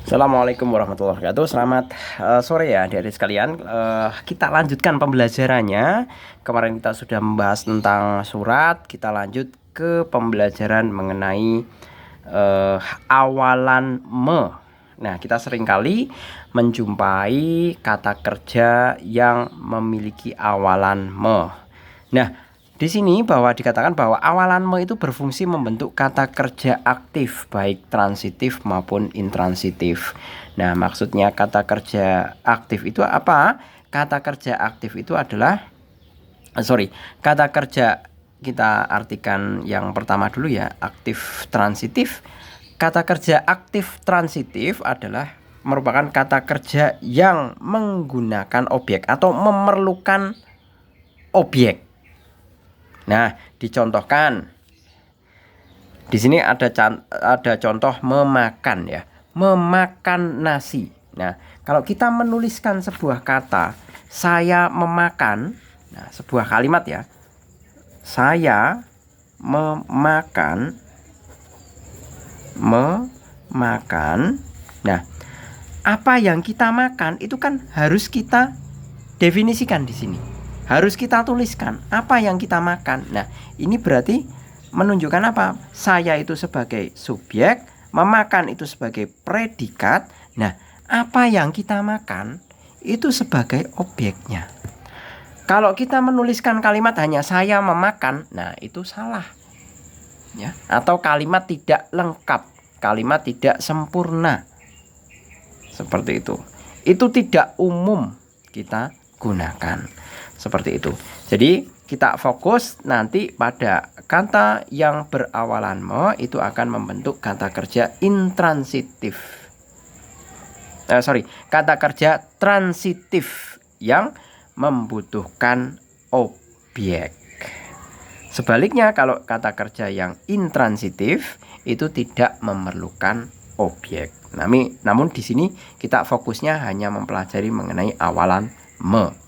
Assalamualaikum warahmatullahi wabarakatuh. Selamat sore ya adik-adik sekalian. Kita lanjutkan pembelajarannya. Kemarin kita sudah membahas tentang surat. Kita lanjut ke pembelajaran mengenai awalan me. Nah, kita seringkali menjumpai kata kerja yang memiliki awalan me. Nah, di sini dikatakan bahwa awalan me itu berfungsi membentuk kata kerja aktif baik transitif maupun intransitif. Nah, maksudnya kata kerja aktif itu apa? Kata kerja aktif itu adalah kata kerja kita artikan yang pertama dulu ya, aktif transitif. Kata kerja aktif transitif adalah merupakan kata kerja yang menggunakan objek atau memerlukan objek. Nah, dicontohkan di sini ada contoh memakan ya, memakan nasi. Nah, kalau kita menuliskan sebuah kata, saya memakan, nah sebuah kalimat ya, saya memakan. Nah, apa yang kita makan itu kan harus kita definisikan di sini. Harus kita tuliskan apa yang kita makan. Nah, ini berarti menunjukkan apa? Saya itu sebagai subjek, memakan itu sebagai predikat. Nah, apa yang kita makan itu sebagai objeknya. Kalau kita menuliskan kalimat hanya saya memakan, nah itu salah. Ya, atau kalimat tidak lengkap, kalimat tidak sempurna. Seperti itu. Itu tidak umum kita gunakan. Seperti itu. Jadi kita fokus nanti pada kata yang berawalan me itu akan membentuk kata kerja intransitif. Kata kerja transitif yang membutuhkan objek. Sebaliknya kalau kata kerja yang intransitif itu tidak memerlukan objek. Namun di sini kita fokusnya hanya mempelajari mengenai awalan me.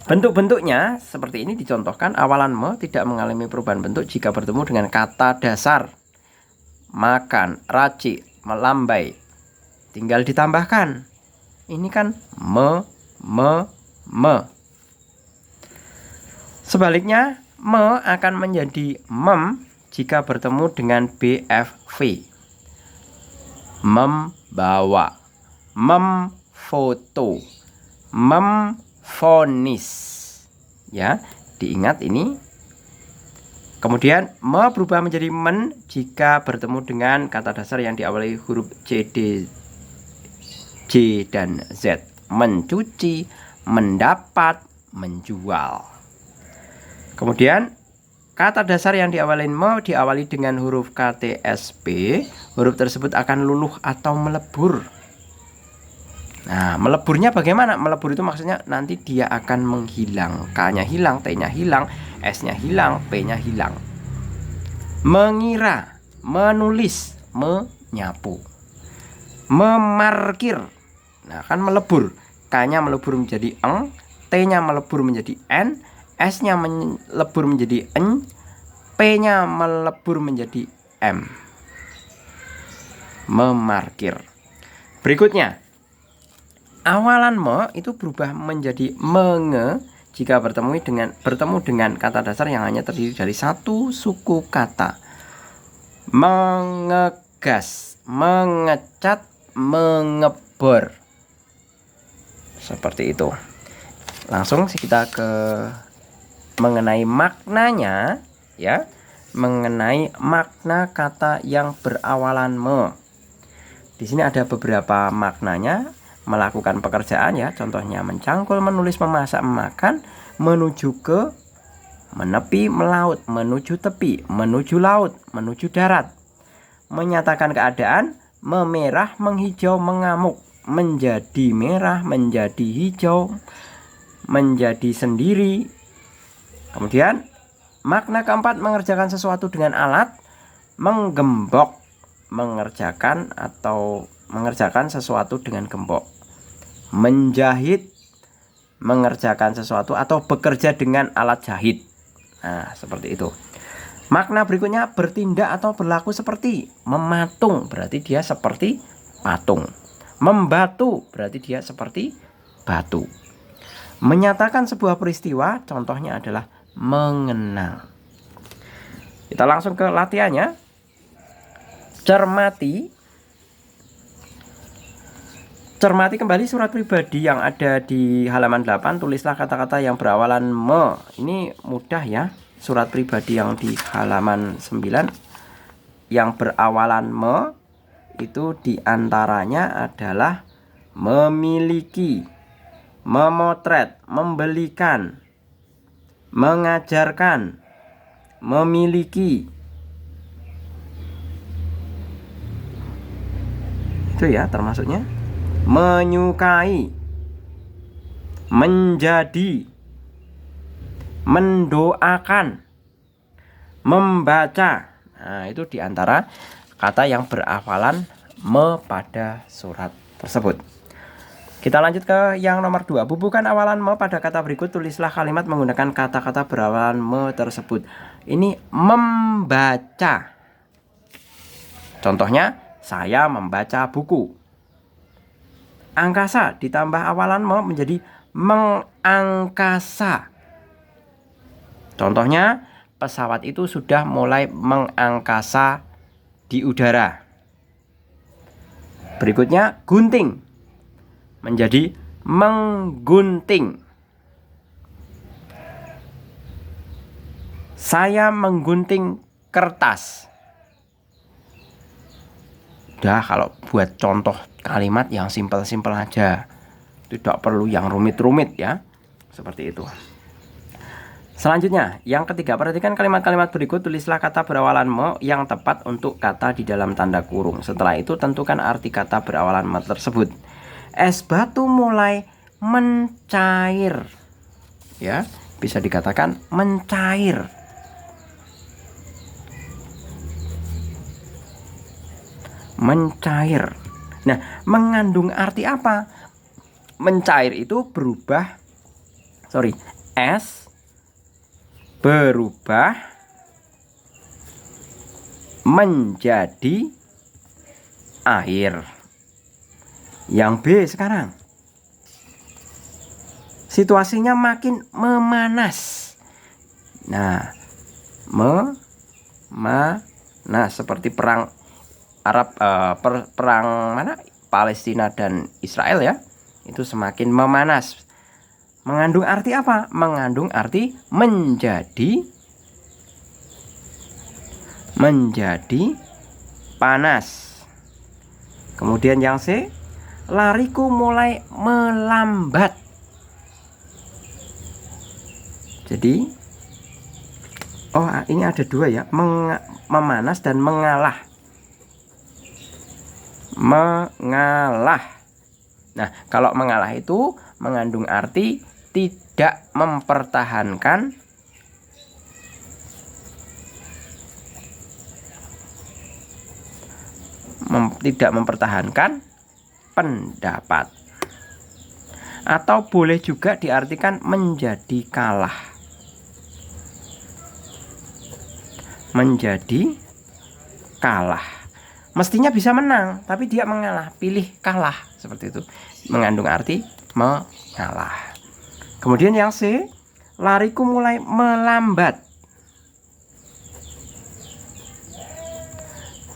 Bentuk-bentuknya seperti ini dicontohkan. Awalan me tidak mengalami perubahan bentuk jika bertemu dengan kata dasar makan, racik, melambai. Tinggal ditambahkan. Ini kan me. Sebaliknya me akan menjadi mem jika bertemu dengan BFV. Membawa, memfoto, memfonis. Ya, diingat ini. Kemudian me berubah menjadi men jika bertemu dengan kata dasar yang diawali huruf C, D, J, dan Z. Mencuci, mendapat, menjual. Kemudian kata dasar yang diawali me diawali dengan huruf KTSP. Huruf tersebut akan luluh atau melebur. Nah, meleburnya bagaimana? Melebur itu maksudnya nanti dia akan menghilang. K-nya hilang, T-nya hilang, S-nya hilang, P-nya hilang. Mengira, menulis, menyapu. Memarkir. Nah, kan melebur. K-nya melebur menjadi eng, T-nya melebur menjadi n, S-nya melebur menjadi n, P-nya melebur menjadi m. Memarkir. Berikutnya, awalan me itu berubah menjadi menge jika bertemu dengan kata dasar yang hanya terdiri dari satu suku kata. Mengegas, mengecat, mengebor. Seperti itu. Langsung kita ke mengenai maknanya ya. Mengenai makna kata yang berawalan me. Di sini ada beberapa maknanya. Melakukan pekerjaan ya, contohnya mencangkul, menulis, memasak, memakan, menuju ke, menepi, melaut, menuju tepi, menuju laut, menuju darat. Menyatakan keadaan, memerah, menghijau, mengamuk, menjadi merah, menjadi hijau, menjadi sendiri. Kemudian makna keempat, mengerjakan sesuatu dengan alat, menggembok, mengerjakan sesuatu dengan gembok. Menjahit, mengerjakan sesuatu atau bekerja dengan alat jahit. Nah, seperti itu. Makna berikutnya bertindak atau berlaku seperti, mematung, berarti dia seperti patung. Membatu berarti dia seperti batu. Menyatakan sebuah peristiwa, contohnya adalah mengenang. Kita langsung ke latihannya. Cermati kembali surat pribadi yang ada di halaman 8. Tulislah kata-kata yang berawalan me. Ini mudah ya. Surat pribadi yang di halaman 9 yang berawalan me itu diantaranya adalah memiliki, memotret, membelikan, mengajarkan, memiliki. Itu ya termasuknya. Menyukai, menjadi, mendoakan, membaca. Nah, itu diantara kata yang berawalan me pada surat tersebut. Kita lanjut ke yang nomor 2. Bubuhkan awalan me pada kata berikut. Tulislah kalimat menggunakan kata-kata berawalan me tersebut. Ini membaca. Contohnya, saya membaca buku. Angkasa ditambah awalan me menjadi mengangkasa. Contohnya, pesawat itu sudah mulai mengangkasa di udara. Berikutnya, gunting menjadi menggunting. Saya menggunting kertas. Udah, kalau buat contoh kalimat yang simpel-simpel aja, tidak perlu yang rumit-rumit ya, seperti itu. Selanjutnya, yang ketiga, perhatikan kalimat-kalimat berikut. Tulislah kata berawalan me yang tepat untuk kata di dalam tanda kurung. Setelah itu tentukan arti kata berawalan me tersebut. Es batu mulai mencair. Ya, bisa dikatakan mencair. Mencair. Nah, mengandung arti apa? Mencair itu berubah, es berubah menjadi air. Yang B sekarang, situasinya makin memanas. Nah, memanas seperti perang Arab, perang mana? Palestina dan Israel ya. Itu semakin memanas. Mengandung arti apa? Mengandung arti menjadi panas. Kemudian yang C, lariku mulai melambat. Jadi ini ada dua ya, memanas dan mengalah. Mengalah. Nah, kalau mengalah itu mengandung arti tidak mempertahankan pendapat. Atau boleh juga diartikan menjadi kalah. Menjadi kalah. Mestinya bisa menang, tapi dia mengalah, pilih kalah, seperti itu. Mengandung arti mengalah. Kemudian yang C, lariku mulai melambat.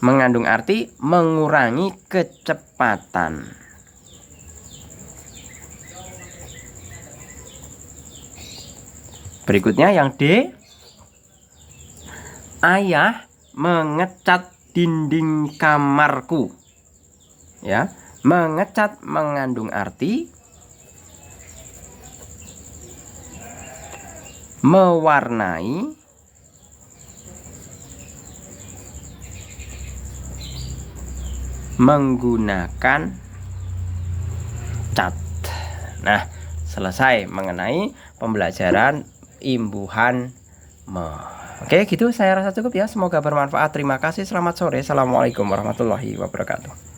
Mengandung arti mengurangi kecepatan. Berikutnya yang D, ayah mengecat dinding kamarku. Ya, mengecat mengandung arti mewarnai, menggunakan cat. Nah, selesai mengenai pembelajaran imbuhan me. Oke, gitu saya rasa cukup ya. Semoga bermanfaat. Terima kasih. Selamat sore. Assalamualaikum warahmatullahi wabarakatuh.